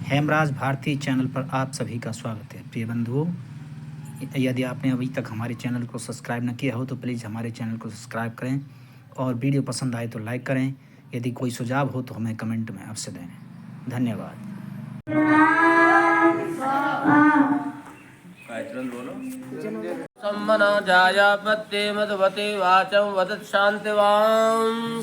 Hemraj Bharti channel पर आप सभी का स्वागत है। प्रिय बंधुओं, यदि आपने अभी तक हमारे चैनल को सब्सक्राइब न किया हो तो प्लीज़ हमारे चैनल को सब्सक्राइब करें और वीडियो पसंद आए तो लाइक करें। यदि कोई सुझाव हो तो हमें कमेंट में अवश्य दें। धन्यवाद। सम्मना जाया पत्ते मधुवते वाचं वदत् शान्तिवान्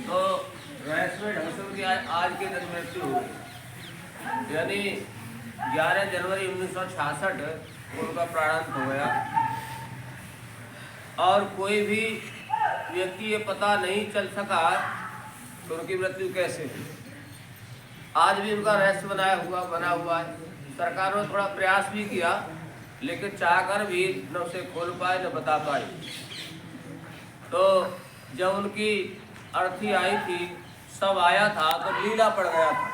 तो रहस्यमय ढंग से उनकी आज के दिन मृत्यु हो गई, यानी 11 जनवरी 1966 उनका प्राणांत हो गया। और कोई भी व्यक्ति ये पता नहीं चल सका तो उनकी मृत्यु कैसे हुई। आज भी उनका रहस्य बना हुआ है। सरकार ने थोड़ा प्रयास भी किया लेकिन चाहकर भी न उसे खोल पाए न बता पाए। तो जब उनकी अर्थी आई थी, सब आया था तो लीला पड़ गया था।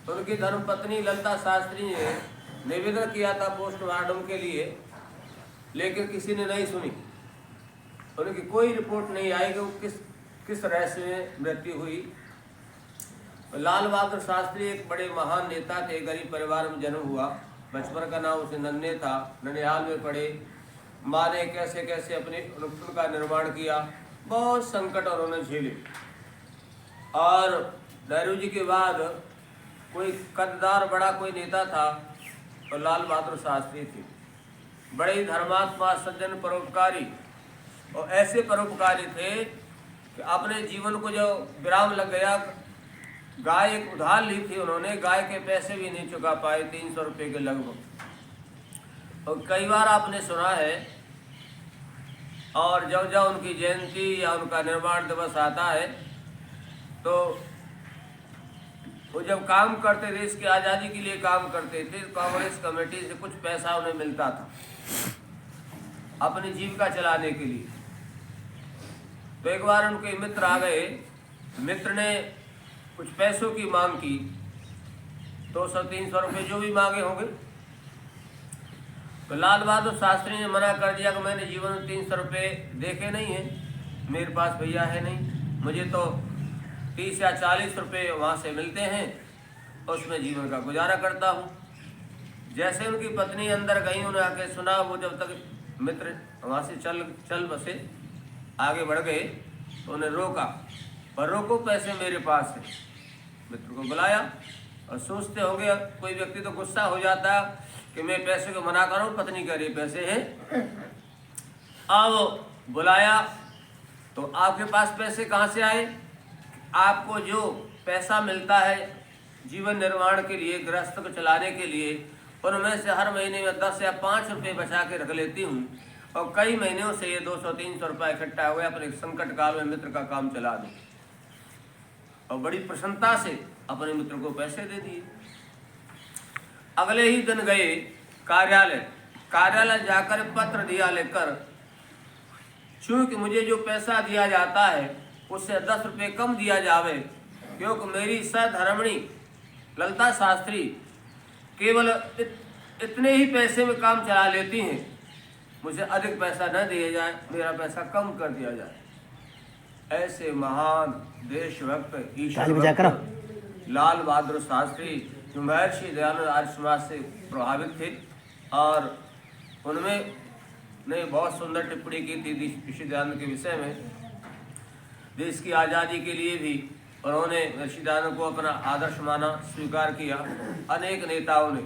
तो उनकी धर्मपत्नी ललिता शास्त्री ने निवेदन किया था पोस्टमार्टम के लिए, लेकिन किसी ने नहीं सुनी। उनकी कोई रिपोर्ट नहीं आई कि वो किस रहस्य में मृत्यु हुई। लाल बहादुर शास्त्री एक बड़े महान नेता थे। गरीब परिवार में जन्म हुआ। बचपन का नाम उसे नन्हे था। ननिहाल में पढ़े। माँ ने कैसे कैसे अपने उनका निर्माण किया। बहुत संकट उन्होंने झेले। और नेहरू जी के बाद कोई कद्दार बड़ा कोई नेता था तो लाल बहादुर शास्त्री थे। बड़े ही धर्मात्मा, सज्जन, परोपकारी। और ऐसे परोपकारी थे कि अपने जीवन को जो विराम लग गया, गाय एक उधार ली थी उन्होंने, गाय के पैसे भी नहीं चुका पाए, 300 रुपये के लगभग। और कई बार आपने सुना है। और जब जब उनकी जयंती या उनका निर्माण दिवस आता है तो वो जब काम करते, देश की आज़ादी के लिए काम करते थे, कांग्रेस कमेटी से कुछ पैसा उन्हें मिलता था अपनी जीविका चलाने के लिए। तो एक बार उनके मित्र आ गए। मित्र ने कुछ पैसों की मांग की, 200-300 रुपये जो भी मांगे होंगे। तो लाल बहादुर शास्त्री ने मना कर दिया कि मैंने जीवन में 300 रुपये देखे नहीं हैं, मेरे पास भैया है नहीं, मुझे तो 30 या 40 रुपये वहाँ से मिलते हैं, उसमें जीवन का गुजारा करता हूँ। जैसे उनकी पत्नी अंदर गई, उन्हें आके सुना। वो जब तक मित्र वहाँ से चल बसे, आगे बढ़ गए तो उन्हें रोका, पर रोको, पैसे मेरे पास है। मित्र को बुलाया और सोचते होंगे कोई व्यक्ति तो गुस्सा हो जाता कि मैं पैसे को मना करूं, पत्नी कह रही पैसे हैं। अब बुलाया तो आपके पास पैसे कहाँ से आए? आपको जो पैसा मिलता है जीवन निर्माण के लिए, गृहस्थ को चलाने के लिए उनमें से हर महीने में 10 या 5 रुपये बचा के रख लेती हूँ और कई महीनों से ये 200-300 रुपये इकट्ठा हुए अपने संकट काल में मित्र का काम चला दूँ। और बड़ी प्रसन्नता से अपने मित्र को पैसे दे दिए। अगले ही दिन गए कार्यालय जाकर पत्र दिया लेकर, चूँकि मुझे जो पैसा दिया जाता है उससे 10 रुपये कम दिया जावे, क्योंकि मेरी सहधर्मिणी ललिता शास्त्री केवल इतने ही पैसे में काम चला लेती हैं, मुझे अधिक पैसा न दिया जाए, मेरा पैसा कम कर दिया जाए। ऐसे महान देशभक्त ईश्वर लाल बहादुर शास्त्री जो महर्षि दयानंद आर्य समाज से प्रभावित थे और उनमें ने बहुत सुंदर टिप्पणी की थी ऋषि दयानंद के विषय में। देश की आज़ादी के लिए भी उन्होंने ऋषि दयानंद को अपना आदर्श माना, स्वीकार किया। अनेक नेताओं ने,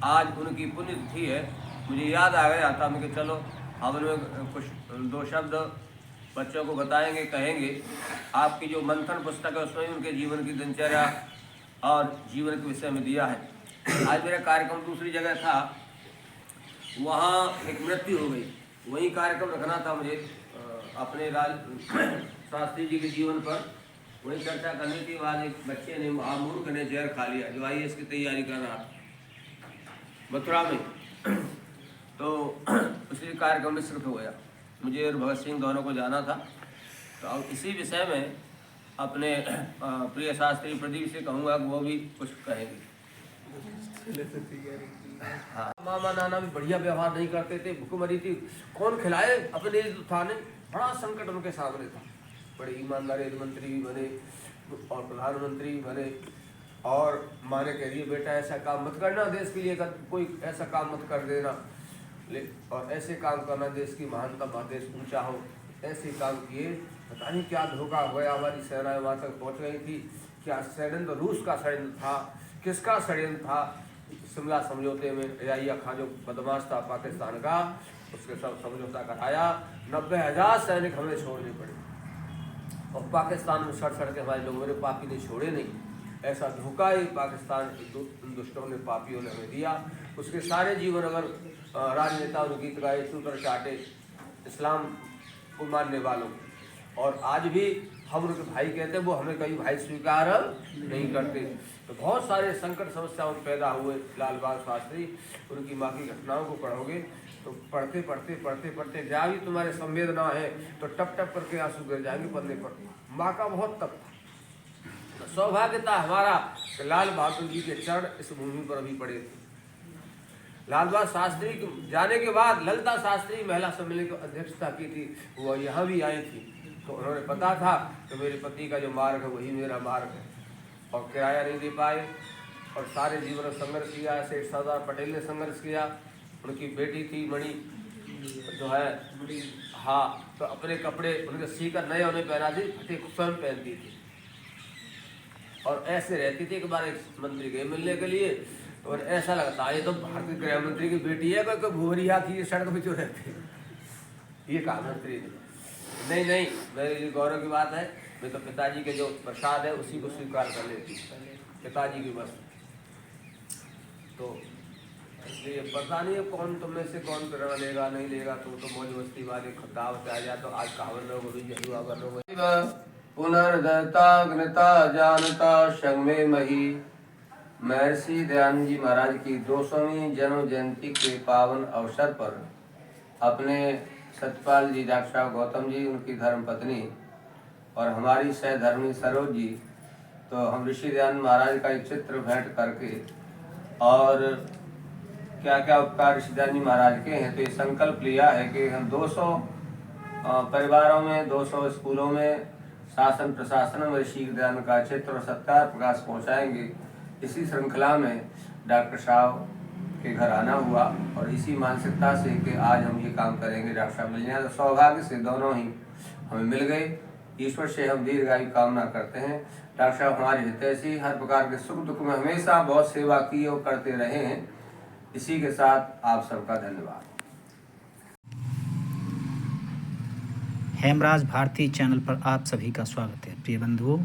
आज उनकी पुण्यतिथि है, मुझे याद आ गया था, मुझे चलो हम उनमें कुछ 2 शब्द बच्चों को बताएंगे, कहेंगे। आपकी जो मंथन पुस्तक है उसमें उनके जीवन की दिनचर्या और जीवन के विषय में दिया है। आज मेरा कार्यक्रम दूसरी जगह था, वहाँ एक मृत्यु हो गई, वही कार्यक्रम रखना था मुझे अपने शास्त्री जी के जीवन पर, वही चर्चा करने के बाद एक बच्चे ने मूर्ख ने जहर खा लिया जो IAS की तैयारी कर रहा था मथुरा में। तो उसी कार्यक्रम में शिरकत हो गया। मुझे और भगत सिंह दोनों को जाना था। तो अब इसी विषय में अपने प्रिय शास्त्री प्रदीप से कहूँगा कि वो भी कुछ कहेंगे। हाँ, मामा नाना भी बढ़िया व्यवहार नहीं करते थे, भूखमरी थी, कौन खिलाए, अपने तो था नहीं। बड़ा संकट उनके सामने था। बड़े ईमानदार रेल मंत्री भी बने और प्रधानमंत्री भी बने और माँ ने कह दिया बेटा ऐसा काम मत करना, देश के लिए कोई ऐसा काम मत कर देना, और ऐसे काम करना देश की महानता, देश ऊंचा हो, ऐसे काम किए। पता नहीं क्या धोखा हुआ, हमारी सेनाएं वहाँ तक पहुँच गई थी। क्या षड्यंत्र, रूस का षड्यंत्र था, किसका षड्यंत्र था? शिमला समझौते में रजाइया खां जो बदमाश था पाकिस्तान का, उसके सब समझौता कराया। 90,000 सैनिक हमें छोड़ने पड़े और पाकिस्तान में सड़ के हमारे लोगों ने, पापी ने छोड़े नहीं। ऐसा धोखा ही पाकिस्तान दुष्टों ने, पापियों ने हमें दिया। उसके सारे जीवन अगर राजनेताओं ने गीत गाए, सूत्र चाटे इस्लाम को मानने वालों, और आज भी हम उनके भाई कहते हैं, वो हमें कभी भाई स्वीकार नहीं करते। तो बहुत सारे संकट समस्याओं पैदा हुए। लाल बहादुर शास्त्री, उनकी माँ की घटनाओं को पढ़ोगे तो पढ़ते पढ़ते जहाँ भी तुम्हारे संवेदना है तो टप टप करके आंसू गिर जाएंगे पन्ने पर। माँ का बहुत तप था। सौभाग्य था हमारा कि लाल बहादुर जी के चरण इस भूमि पर अभी पड़े थे। लाल बहादुर शास्त्री के जाने के बाद ललिता शास्त्री महिला सम्मेलन की अध्यक्षता की थी, वो यहाँ भी आई थी। तो उन्होंने पता था कि मेरे पति का जो मार्ग है वही मेरा मार्ग है, और किराया नहीं दे पाए और सारे जीवन में संघर्ष किया। सेठ सरदार पटेल ने संघर्ष किया। उनकी बेटी थी मणि जो है, हाँ, तो अपने कपड़े उनके सीकर नए उन्हें पहना दी, फटे स्वयं पहनती थी और ऐसे रहती थी। एक बार एक मंत्री गए मिलने के लिए, और ऐसा लगता है ये तो भारतीय गृह मंत्री की बेटी है, कोई भूरिया की सड़क पर जो रहती है। ये कहा मंत्री ने, नहीं, मेरे गौरव की बात है, मैं तो पिताजी के जो प्रसाद है उसी को स्वीकार कर लेती, पिताजी की बस। तो इसलिए पता नहीं है कौन तुम में से कौन प्रेरणा लेगा नहीं लेगा। तो मौज मस्ती वाले कहावत आ जाए तो आज कहावत लोग भी जहुआ कर लो। पुनर्दता घृता जानता संग में मही। महर्षि दयानंद जी महाराज की 200वीं जन्म जयंती के पावन अवसर पर अपने सतपाल जी, डॉक्टर साहब गौतम जी, उनकी धर्म पत्नी और हमारी सहधर्मी सरोज जी, तो हम ऋषि दयानंद महाराज का एक चित्र भेंट करके और क्या क्या उपकार ऋषि दयानंद जी महाराज के हैं, तो ये संकल्प लिया है कि हम 200 परिवारों में, 200 स्कूलों में शासन प्रशासन में ऋषि दयानंद का चित्र और सत्कार प्रकाश पहुँचाएंगे। इसी श्रृंखला में डॉक्टर साहब के घर आना हुआ और इसी मानसिकता से कि आज हम ये काम करेंगे, डॉक्टर साहब मिल जाए। तो सौभाग्य से दोनों ही हमें मिल गए। ईश्वर से हम दीर्घायु कामना करते हैं। डॉक्टर साहब हमारे हितैषी, हर प्रकार के सुख दुख में हमेशा बहुत सेवा की और करते रहे हैं। इसी के साथ आप सबका धन्यवाद। हेमराज भारती चैनल पर आप सभी का स्वागत है। प्रिय बंधुओं,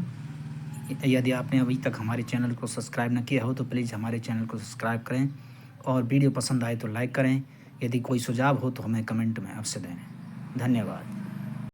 यदि आपने अभी तक हमारे चैनल को सब्सक्राइब न किया हो तो प्लीज़ हमारे चैनल को सब्सक्राइब करें और वीडियो पसंद आए तो लाइक करें। यदि कोई सुझाव हो तो हमें कमेंट में अवश्य दें। धन्यवाद।